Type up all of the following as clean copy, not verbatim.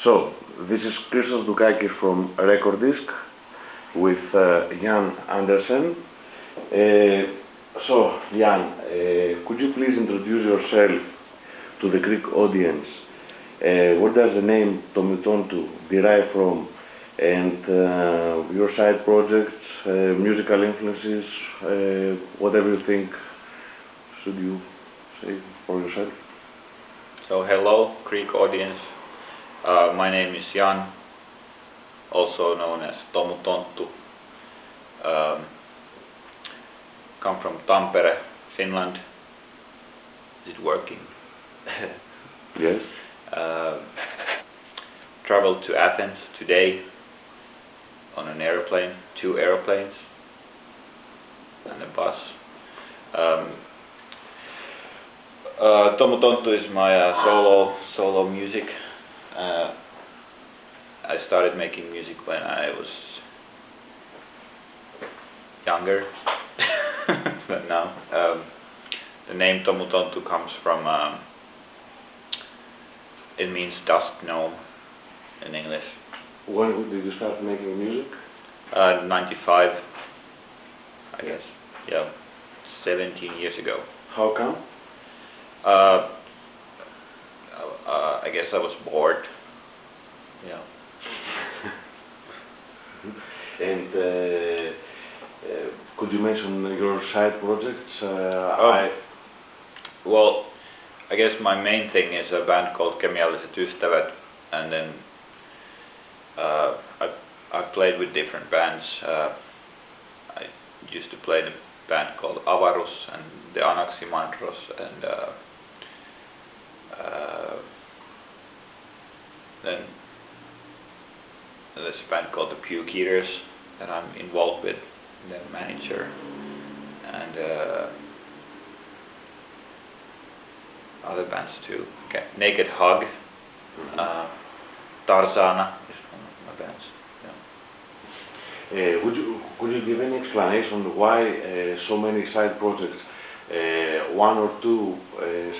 So, this is Christos Doukakis from Recordisc with Jan Anderzén. So, Jan, could you please introduce yourself to the Greek audience? Where does the name Tomutonttu derive from? And your side projects, musical influences, whatever you think, should you say for yourself? So hello Greek audience, my name is Jan, also known as Tomutonttu. Come from Tampere, Finland. Is it working? Yes. Traveled to Athens today on an airplane, 2 airplanes and a bus. Tomutonttu is my solo music. I started making music when I was younger, but now the name Tomutonttu comes from, it means dust gnome in English. When did you start making music? 95, I guess. Yeah, 17 years ago. How come? I guess I was bored. Yeah. And could you mention your side projects? Well, I guess my main thing is a band called Kemialliset Ystävät, and then I've played with different bands. I used to play in a band called Avarus and the Anaximandros, and then there's a band called the Puke Eaters that I'm involved with, the manager, and other bands too. Okay. Naked Hug, Tarzana is one of my bands. Yeah. Could you give any explanation why so many side projects? One or two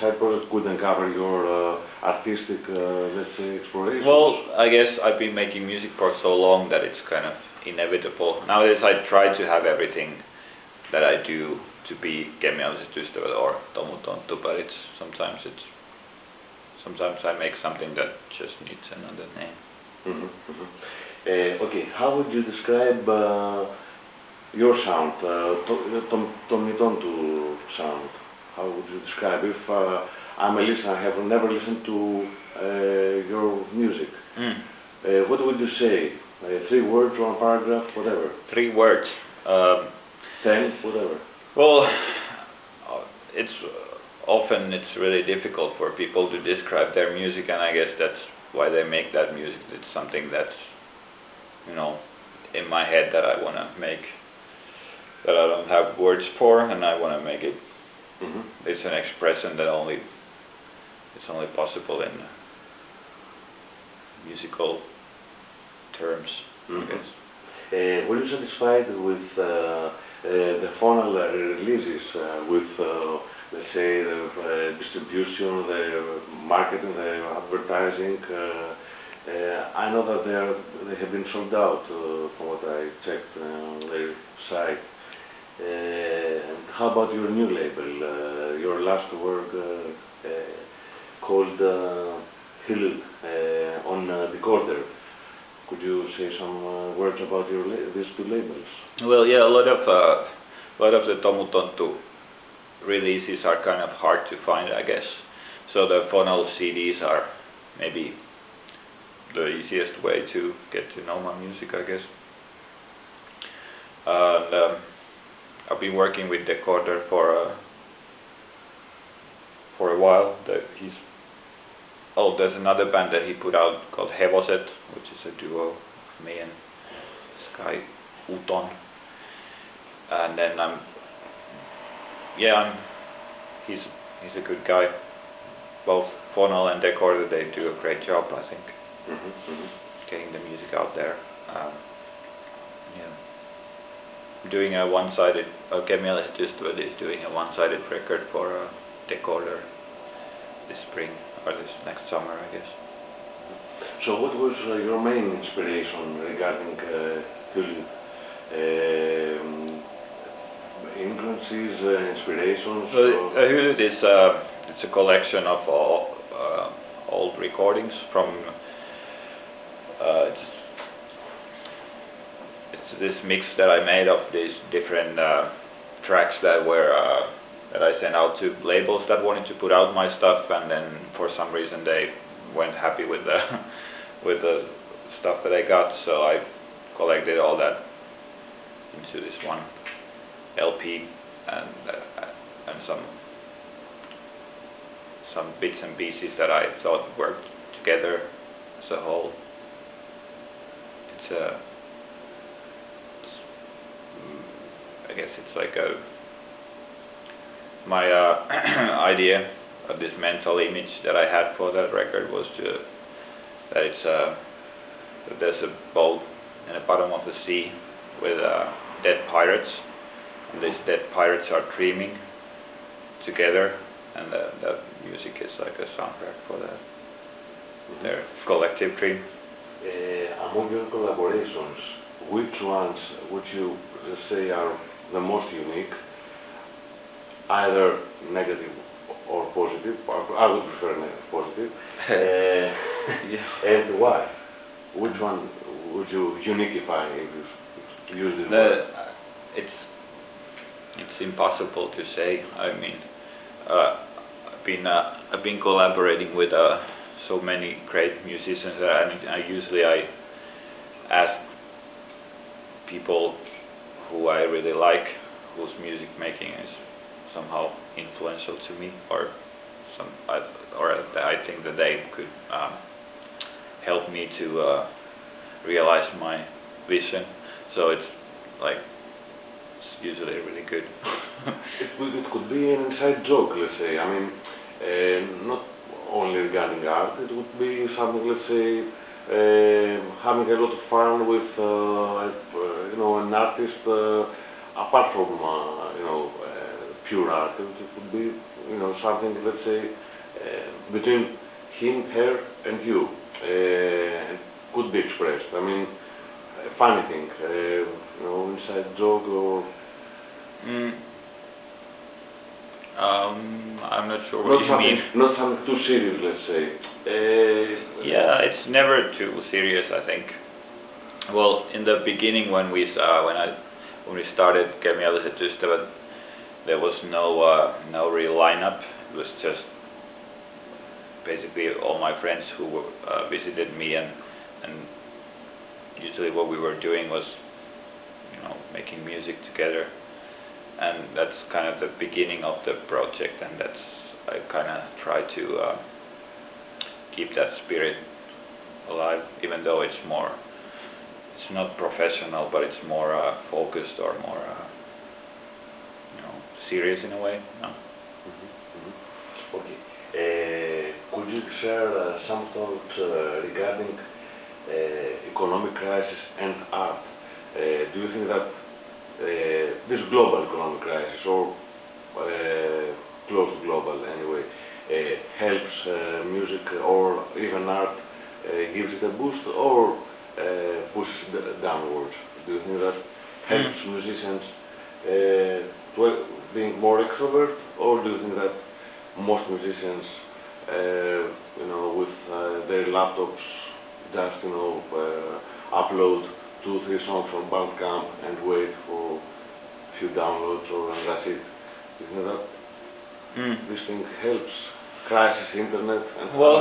side projects couldn't cover your artistic, let's say, exploration? Well, I guess I've been making music for so long that it's kind of inevitable. Nowadays I try to have everything that I do to be Kemialliset Ystävät or Tomutonttu, but sometimes I make something that just needs another name. Okay, how would you describe your sound, Tomutonttu sound? How would you describe? If I'm a listener, I have never listened to your music. What would you say? 3 words, 1 paragraph, whatever. 3 words. 10, whatever. Well, it's really difficult for people to describe their music, and I guess that's why they make that music. It's something that's, in my head that I want to make, that I don't have words for, and I want to make it. It's an expression that it's only possible in musical terms, I guess. Were you satisfied with the final releases, with, let's say, the distribution, the marketing, the advertising? I know that they have been sold out, from what I checked on their site. How about your new label, your last work called Hill on Recorder? Could you say some words about these 2 labels? Well, yeah, a lot of the Tomutonttu releases are kind of hard to find, I guess. So the phono CDs are maybe the easiest way to get to know my music, I guess. And I've been working with Recorder for a while. There's another band that he put out called Hevoset, which is a duo of me and this guy Uton. And then he's a good guy. Both Phono and Recorder, they do a great job, I think, getting the music out there. Doing a one-sided, Kemialliset Ystävät is doing a one-sided record for Recorder this spring, or this next summer, I guess. So what was your main inspiration regarding Hulu? Influences, inspirations? Hulu is it's a collection of all old recordings from it's this mix that I made of these different tracks that were that I sent out to labels that wanted to put out my stuff, and then for some reason they weren't happy with the with the stuff that I got, so I collected all that into this one LP and some bits and pieces that I thought worked together as a whole. I guess it's like my idea of this mental image that I had for that record was that it's that there's a boat in the bottom of the sea with dead pirates, and these dead pirates are dreaming together, and that music is like a soundtrack for that, their collective dream. Among your collaborations, which ones would you say are the most unique, either negative or positive? I would prefer positive. And why? Which one would you uniquify if you use this word? It's impossible to say. I mean, I've been collaborating with so many great musicians, and I usually ask people who I really like, whose music making is somehow influential to me, or I think that they could help me to realize my vision. So it's like it's usually really good. It could be an inside joke, let's say. I mean, not only regarding art. It would be something, let's say, having a lot of fun with an artist apart from pure art. It would be something, let's say, between him, her, and you. Could be expressed. I mean, a funny thing, inside joke or. I'm not sure what you mean. Not something too serious, let's say. Yeah, it's never too serious, I think. Well, in the beginning, when we started Kemialliset Ystävät, there was no real lineup. It was just basically all my friends who visited me, and usually what we were doing was making music together. And that's kind of the beginning of the project, and I kind of try to keep that spirit alive, even though it's not professional, but it's more focused or more serious in a way. No? Okay. Could you share some thoughts regarding economic crisis and art? Do you think that this global economic crisis, or close to global anyway, helps music or even art, gives it a boost, or pushes it downwards? Do you think that helps musicians being more extrovert, or do you think that most musicians, with their laptops, just upload 2-3 songs from Bandcamp and wait for a few downloads, and that's it? Do you think that this thing helps? Crisis, internet, and well,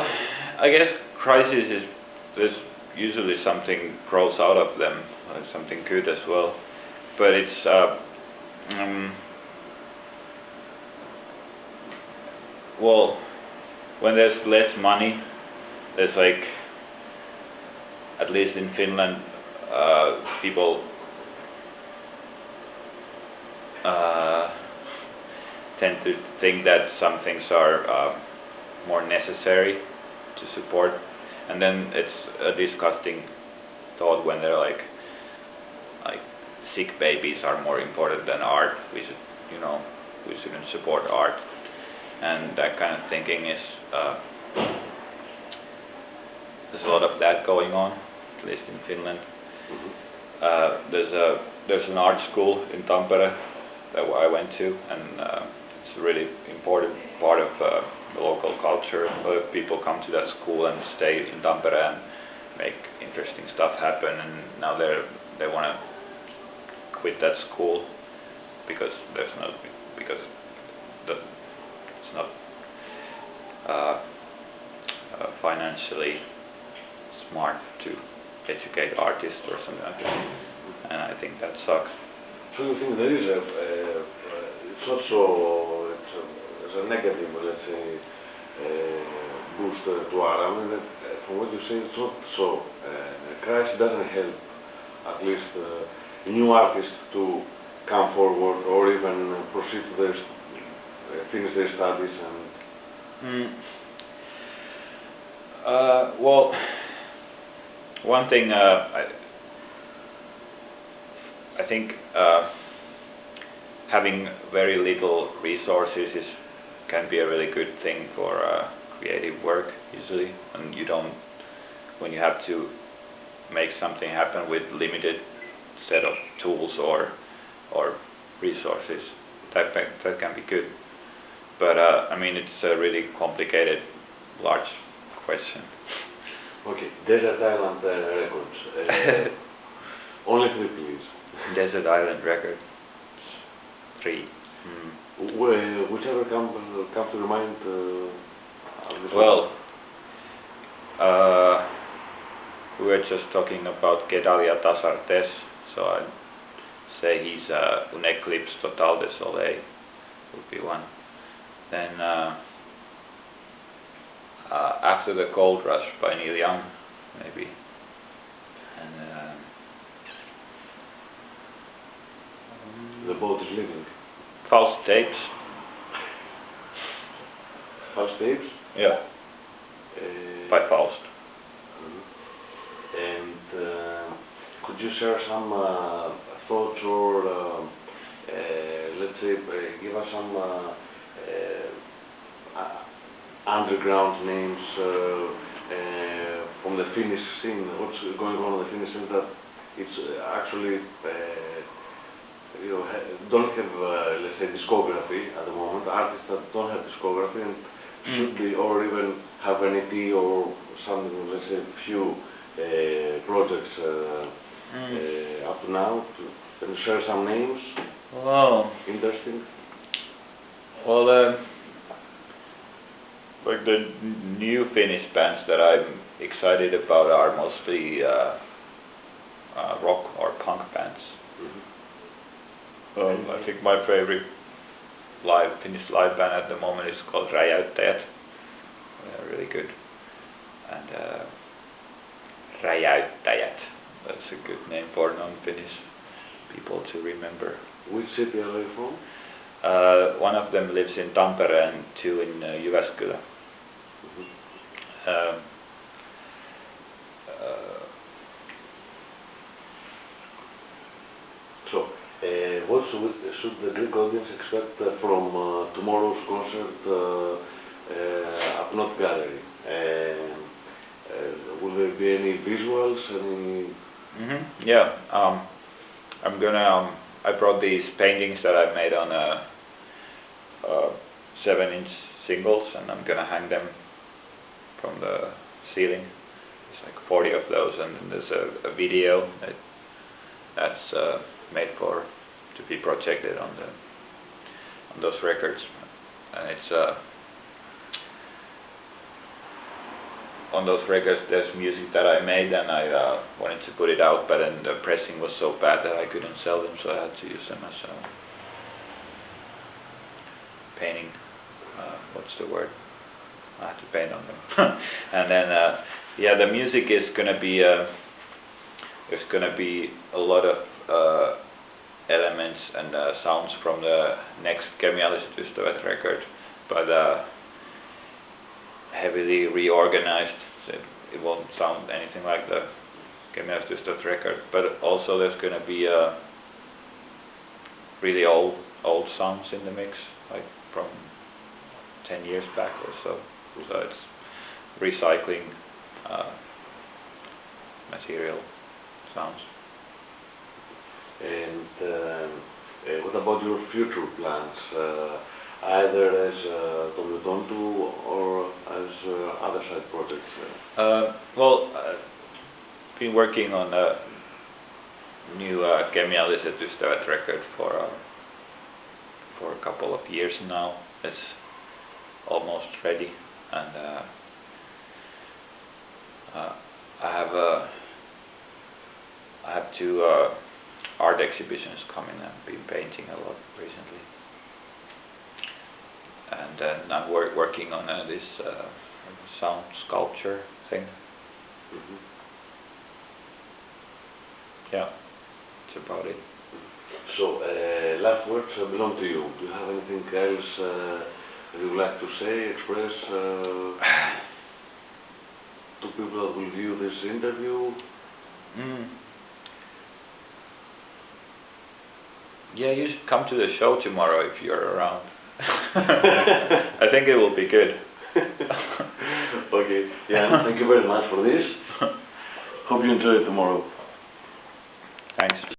I guess crisis there's usually something grows out of them, something good as well. But it's well, when there's less money, there's like, at least in Finland, people tend to think that some things are more necessary to support, and then it's a disgusting thought when they're like sick babies are more important than art. We shouldn't support art, and that kind of thinking is there's a lot of that going on, at least in Finland. There's an art school in Tampere that I went to, and it's a really important part of the local culture. People come to that school and stay in Tampere and make interesting stuff happen. And now they want to quit that school because it's not financially smart to educate artists or something like that, and I think that sucks. So you think there is it's not so, it's a negative, let's say, boost to art? I mean, that, from what you say, it's not so, Christ doesn't help at least new artists to come forward or even proceed to their, finish their studies and... Well, one thing I think having very little resources can be a really good thing for creative work usually, and when you have to make something happen with limited set of tools or resources, that can be good. But I mean, it's a really complicated, large question. Okay, Desert Island Records. Only 3, please. Desert Island Records. 3. Whichever come to your mind. Well, we were just talking about Gedalia Tasartes, so I'd say he's Un Eclipse Total de Soleil would be one. Then After the Gold Rush by Neil Young, maybe. And The Boat is Living. False Tapes. False Tapes? Yeah. By Faust. And could you share some thoughts or let's say give us some underground names from the Finnish scene? What's going on in the Finnish scene that it's actually don't have let's say discography at the moment, artists that don't have discography and should be, or even have an EP or something, let's say few projects up to now. Can you share some names? Wow. Interesting. Well, like the new Finnish bands that I'm excited about are mostly rock or punk bands. I think my favorite Finnish live band at the moment is called Räjäyttäjät. They're really good. And Räjäyttäjät, that's a good name for non-Finnish people to remember. Which city are they from? One of them lives in Tampere and 2 in Jyväskylä. So, what should the Greek audience expect from tomorrow's concert at Not Gallery? Will there be any visuals? Yeah, I'm gonna. I brought these paintings that I made on a 7-inch singles, and I'm gonna hang them from the ceiling. There's like 40 of those, and then there's a video that's made to be projected on those records, and it's on those records there's music that I made, and I wanted to put it out, but then the pressing was so bad that I couldn't sell them, so I had to use them as painting. What's the word? I had to paint on them. And then yeah, the music is gonna be there's gonna be a lot of elements and sounds from the next Kemialliset Ystävät record, but heavily reorganized, so it won't sound anything like the Kemialliset Ystävät record. But also there's gonna be really old songs in the mix, like from 10 years back or so. So it's recycling material sounds. And what about your future plans, either as Tomutonttu or as other side projects? Well, I've been working on a new Kemialliset record for a couple of years now. It's almost ready, and I have two art exhibitions coming. I've been painting a lot recently, and then I'm working on this sound sculpture thing. Mm-hmm. Yeah, that's about it. So, last words belong to you. Do you have anything else you would like to say, express to people that will view this interview? Yeah, you should come to the show tomorrow if you're around. I think it will be good. Okay, yeah, thank you very much for this. Hope you enjoy it tomorrow. Thanks.